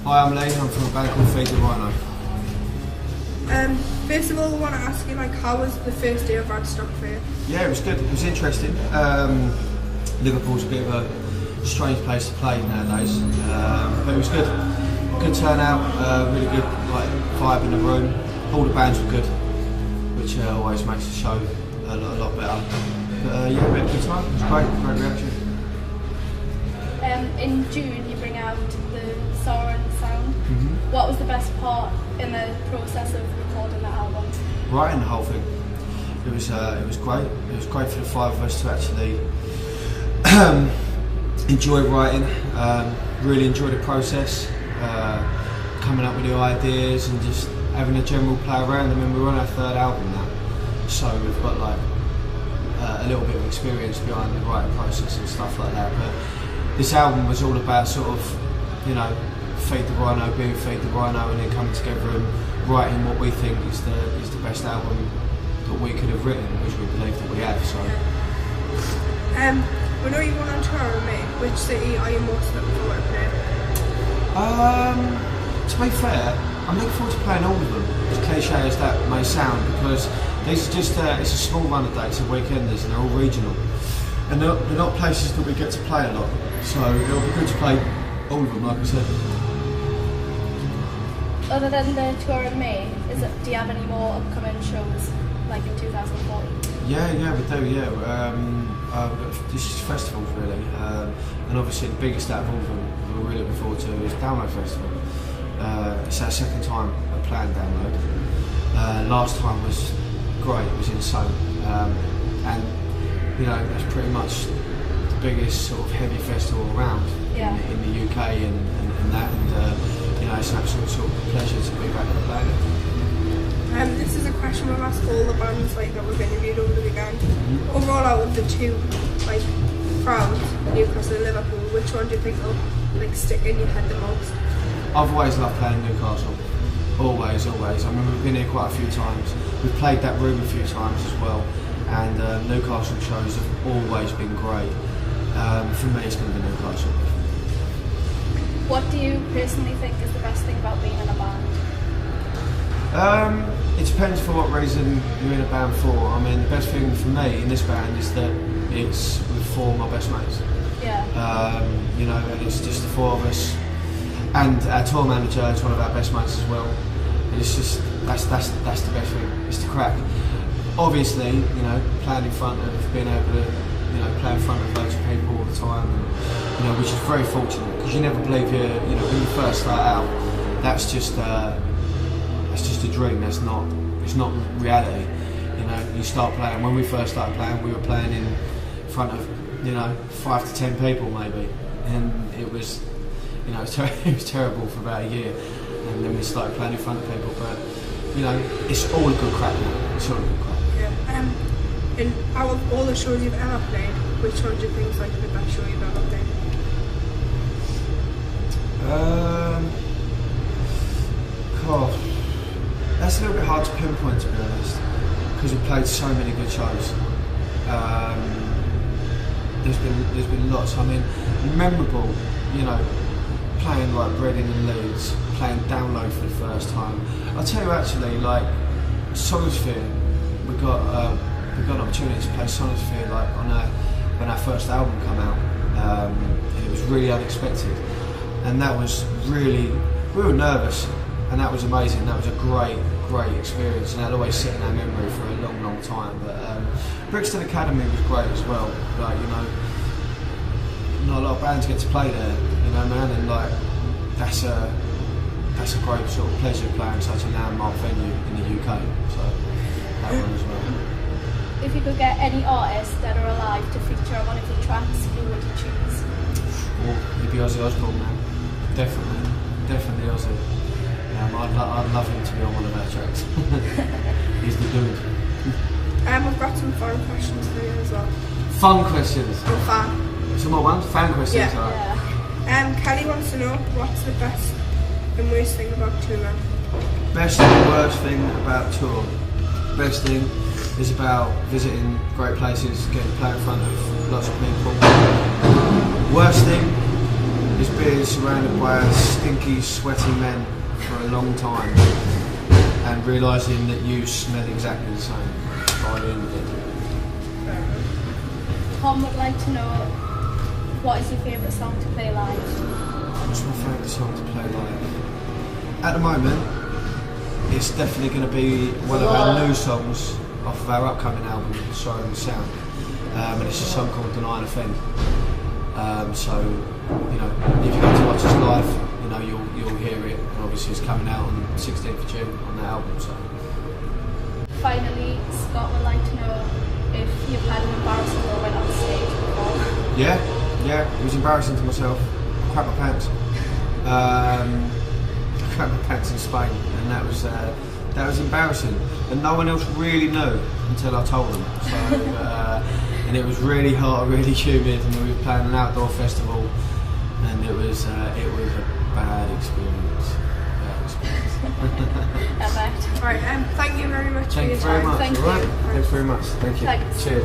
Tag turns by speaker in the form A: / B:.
A: Hi, I'm Lee. I'm from a band called Feed the Rhino.
B: First of all, I want to ask you, how was the first day of Radstock for you?
A: Yeah, it was good. It was interesting. Liverpool's a bit of a strange place to play nowadays, but it was good. Good turnout, really good vibe in the room. All the bands were good, which always makes the show a lot better. But yeah, we had a good time. It was great reaction.
C: In June, you bring out the Soren sound. What was the best part in the process of recording that album?
A: Writing the whole thing. It was great. It was great for the five of us to actually enjoy writing. Really enjoy the process, coming up with new ideas and just having a general play around. I mean, we're on our third album now, so we've got a little bit of experience behind the writing process and stuff like that. But this album was all about sort of, Feed the Rhino, being Feed the Rhino, and then coming together and writing what we think is the best album that we could have written, which we believe that we have. So,
B: we know you went on tour with me. Which city are you most looking forward to playing?
A: To be fair, I'm looking forward to playing all of them, as cliche as that may sound, because these are just it's a small run of dates of weekenders, and they're all regional, and they're not places that we get to play a lot. So it'll be good to play all of them, like I said.
C: Other than the tour in May, do you have any more upcoming shows, like in 2014?
A: Yeah, we do. Yeah, this is festivals really, and obviously the biggest out of all of them that we're really looking forward to is Download Festival. It's our second time at playing Download. Last time was great. It was insane, and that's pretty much the biggest sort of heavy festival around in the UK and that. And it's an absolute sort of pleasure to be back and playing it.
B: This is a question we've asked all the bands that we've interviewed over the weekend. Overall, out of the two crowds, Newcastle and Liverpool, which one do you think will stick in your head the most?
A: I've always loved playing Newcastle. Always. I mean, we've been here quite a few times. We've played that room a few times as well, and Newcastle shows have always been great. For me, it's going to be Newcastle.
C: What do you personally think is the best thing about being in a band?
A: It depends for what reason you're in a band for. I mean, the best thing for me in this band is that it's with four of my best mates.
C: Yeah.
A: And it's just the four of us, and our tour manager is one of our best mates as well. And it's just that's the best thing. It's the crack. Obviously, playing in front of, being able to, play in front of loads of people all the time, and, which is very fortunate, because you never believe when you first start out, that's just a dream. It's not reality. You start playing. When we first started playing, we were playing in front of 5 to 10 people maybe, and it was it was terrible for about a year, and then we started playing in front of people. But it's all a good crack now. It's all a good crack.
B: Yeah. And out of all the shows you've ever played, which one do you think is the best show you've ever played?
A: That's a little bit hard to pinpoint, to be honest, because we've played so many good shows. There's been lots. I mean, memorable. Playing Reading and Leeds, playing Download for the first time. I'll tell you actually, Sonosphere, we got an opportunity to play Sonosphere when our first album came out, and it was really unexpected, and that was really, we were nervous, and that was amazing. That was a great experience, and that'll always sit in our memory for a long time. But Brixton Academy was great as well. Not a lot of bands get to play there, man, and that's a great sort of pleasure playing such a landmark venue in the UK. So that one as well.
C: If you could get any artist dead or alive to feature on one of your tracks, who would you choose?
A: Well, it'd be Ozzy Osbourne, man. Definitely Ozzy. I'd love him to be on one of our tracks. He's the dude.
B: I've got some fun questions for you as well.
A: Fun questions?
B: Oh, fun.
A: Some more ones? Fan questions?
B: Yeah.
A: Right.
B: Kelly wants to know, what's the best and worst thing about touring?
A: Best and worst thing about tour? Best thing is about visiting great places, getting to play in front of lots of people. Worst thing, is being surrounded by stinky, sweaty men for a long time and realising that you smell exactly the same by the end of it.
C: Tom would like to know, what is your favourite song to play live?
A: What's my favourite song to play live? At the moment, it's definitely going to be one of our new songs off of our upcoming album, Sorry and Sound. And it's a song called Denying a Thing. So, you know, if you go to watch us live, you know, you'll hear it. And obviously it's coming out on 16th of June on that album. So.
C: Finally, Scott would like to know if you've had an embarrassing moment on stage before.
A: Yeah, it was embarrassing to myself. I crapped my pants. I crapped my pants in Spain, and that was embarrassing. And no one else really knew until I told them. So, and it was really hot, really humid, and we were playing an outdoor festival, and it was a bad experience.
B: Alright, thank you very much for your time.
A: Thank you very much.
C: Thank you.
A: Alright, thanks very much. Thank you.
C: Thanks.
A: Cheers.